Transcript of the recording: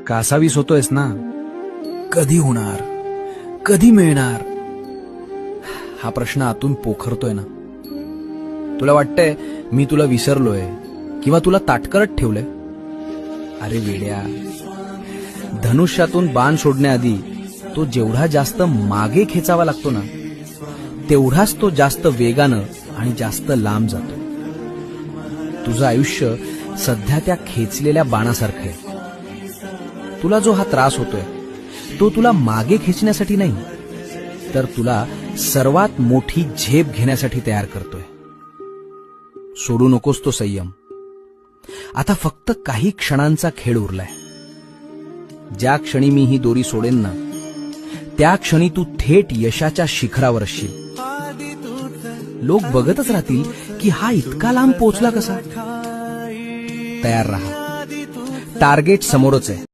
कासावीस होतोयस ना? कधी होणार, कधी मिळणार, हा प्रश्न आतून पोखरतोय ना? तुला वाटतंय मी तुला विसरलोय किंवा तुला ताटकळत ठेवलंय? अरे वेड्या, धनुष्यातून बाण सोडण्याआधी तो जेवढा जास्त मागे खेचावा लागतो ना, तेवढाच तो जास्त वेगानं आणि जास्त लांब जातो. तुझं आयुष्य सध्या त्या खेचलेल्या बाणासारखं आहे. तुला जो हा त्रास होतोय तो तुला मागे खेचण्यासाठी नाही, तर तुला सर्वात मोठी झेप घेण्यासाठी तयार करतोय. सोडू नकोस तो संयम. आता फक्त काही क्षणांचा खेळ उरलाय. ज्या क्षणी मी ही दोरी सोडेन ना, त्या क्षणी तू थेट यशाच्या शिखरावर असशील. लोक बघतच राहतील की हा इतका लांब पोहोचला कसा. तयार राहा, टार्गेट समोरच आहे.